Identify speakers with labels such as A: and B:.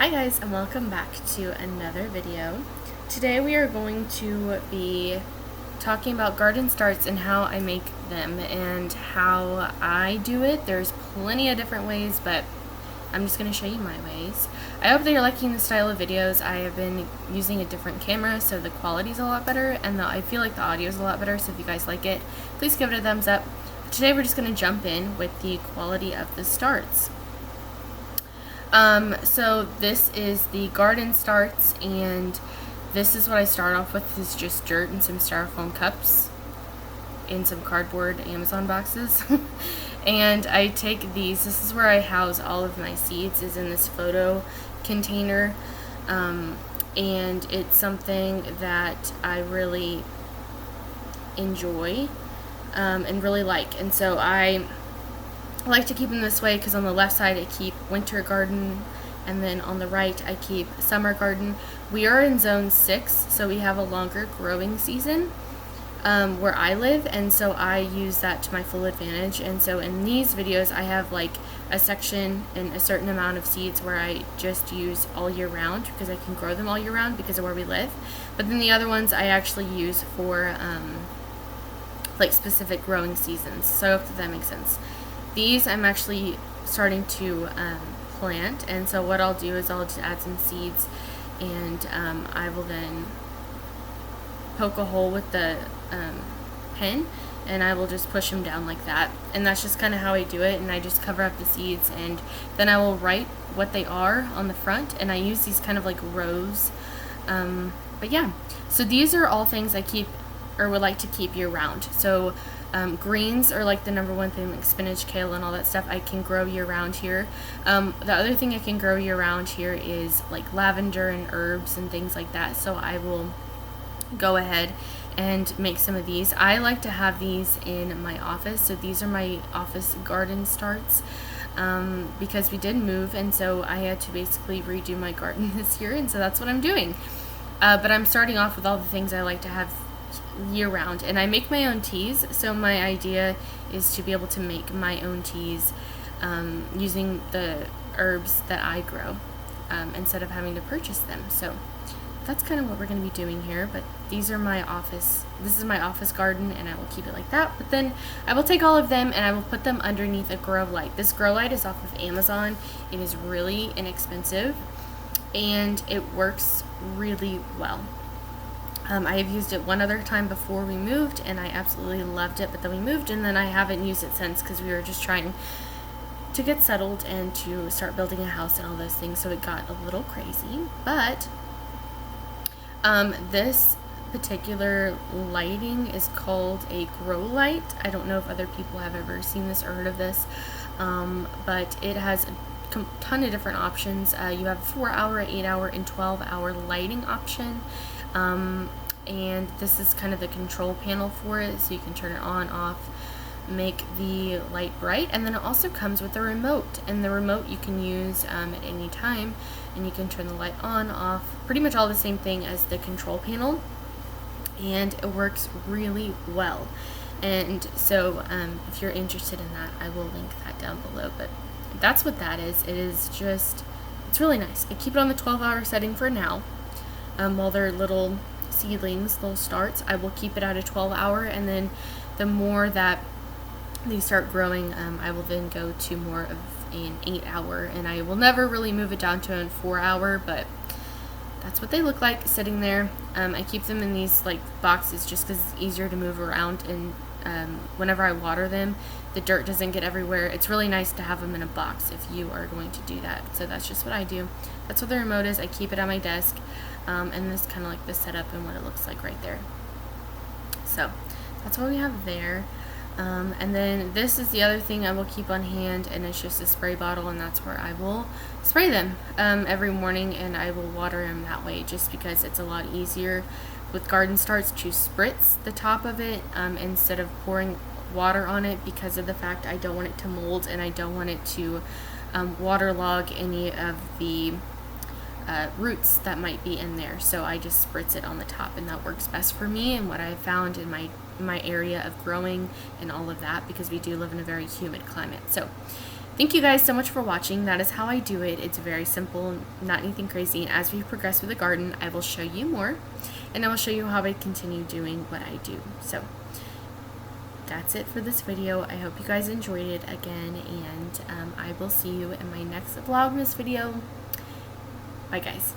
A: Hi guys, and welcome back to another video. Today we are going to be talking about garden starts and how I make them and how I do it. There's plenty of different ways, but I'm just going to show you my ways. I hope that you're liking the style of videos. I have been using a different camera, so the quality is a lot better, and I feel like the audio is a lot better, so if you guys like it, please give it a thumbs up. Today we're just going to jump in with the quality of the starts. So this is the garden starts, and this is what I start off with, is just dirt and some styrofoam cups and some cardboard Amazon boxes. And I take these, this is where I house all of my seeds, is in this photo container, and it's something that I really enjoy, and really like, and so I like to keep them this way because on the left side I keep winter garden, and then on the right I keep summer garden. We are in zone 6, so we have a longer growing season where I live, and so I use that to my full advantage. And so in these videos I have like a section and a certain amount of seeds where I just use all year round because I can grow them all year round because of where we live, but then the other ones I actually use for like specific growing seasons. So I hope that makes sense. These I'm actually starting to plant, and so what I'll do is I'll just add some seeds, and I will then poke a hole with the pen, and I will just push them down like that, and that's just kind of how I do it. And I just cover up the seeds, and then I will write what they are on the front, and I use these kind of like rows, but yeah, so these are all things I keep or would like to keep year round. So greens are like the number one thing, like spinach, kale, and all that stuff I can grow year round here. The other thing I can grow year round here is like lavender and herbs and things like that, so I will go ahead and make some of these. I like to have these in my office, so these are my office garden starts, because we did move, and so I had to basically redo my garden this year, and so that's what I'm doing. But I'm starting off with all the things I like to have year round, and I make my own teas, so my idea is to be able to make my own teas using the herbs that I grow, instead of having to purchase them. So that's kind of what we're going to be doing here. But these are my office, this is my office garden, and I will keep it like that. But then I will take all of them and I will put them underneath a grow light. This grow light is off of Amazon. It is really inexpensive and it works really well. I have used it one other time before we moved, and I absolutely loved it, but then we moved, and then I haven't used it since because we were just trying to get settled and to start building a house and all those things, so it got a little crazy. But this particular lighting is called a grow light. I don't know if other people have ever seen this or heard of this, but it has a ton of different options. You have a 4-hour, 8-hour, and 12-hour lighting option. And this is kind of the control panel for it, so you can turn it on, off, make the light bright, and then it also comes with a remote, and the remote you can use at any time, and you can turn the light on, off, pretty much all the same thing as the control panel, and it works really well. And so if you're interested in that, I will link that down below. But that's what that is. It is just, it's really nice. I keep it on the 12-hour setting for now. While they're little seedlings, little starts, I will keep it at a 12-hour, and then the more that they start growing, I will then go to more of an 8-hour, and I will never really move it down to a 4-hour, but that's what they look like sitting there. I keep them in these like boxes just because it's easier to move around, and whenever I water them, the dirt doesn't get everywhere. It's really nice to have them in a box if you are going to do that. So that's just what I do. That's what the remote is. I keep it on my desk, and this is kind of like the setup and what it looks like right there. So that's what we have there. And then this is the other thing I will keep on hand, and it's just a spray bottle, and that's where I will spray them every morning, and I will water them that way just because it's a lot easier with garden starts to spritz the top of it instead of pouring water on it, because of the fact I don't want it to mold, and I don't want it to waterlog any of the roots that might be in there. So I just spritz it on the top, and that works best for me and what I found in my area of growing and all of that, because we do live in a very humid climate. So thank you guys so much for watching. That is how I do it. It's very simple, not anything crazy. As we progress with the garden, I will show you more, and I will show you how I continue doing what I do. So that's it for this video. I hope you guys enjoyed it again, and I will see you in my next Vlogmas video. Bye guys.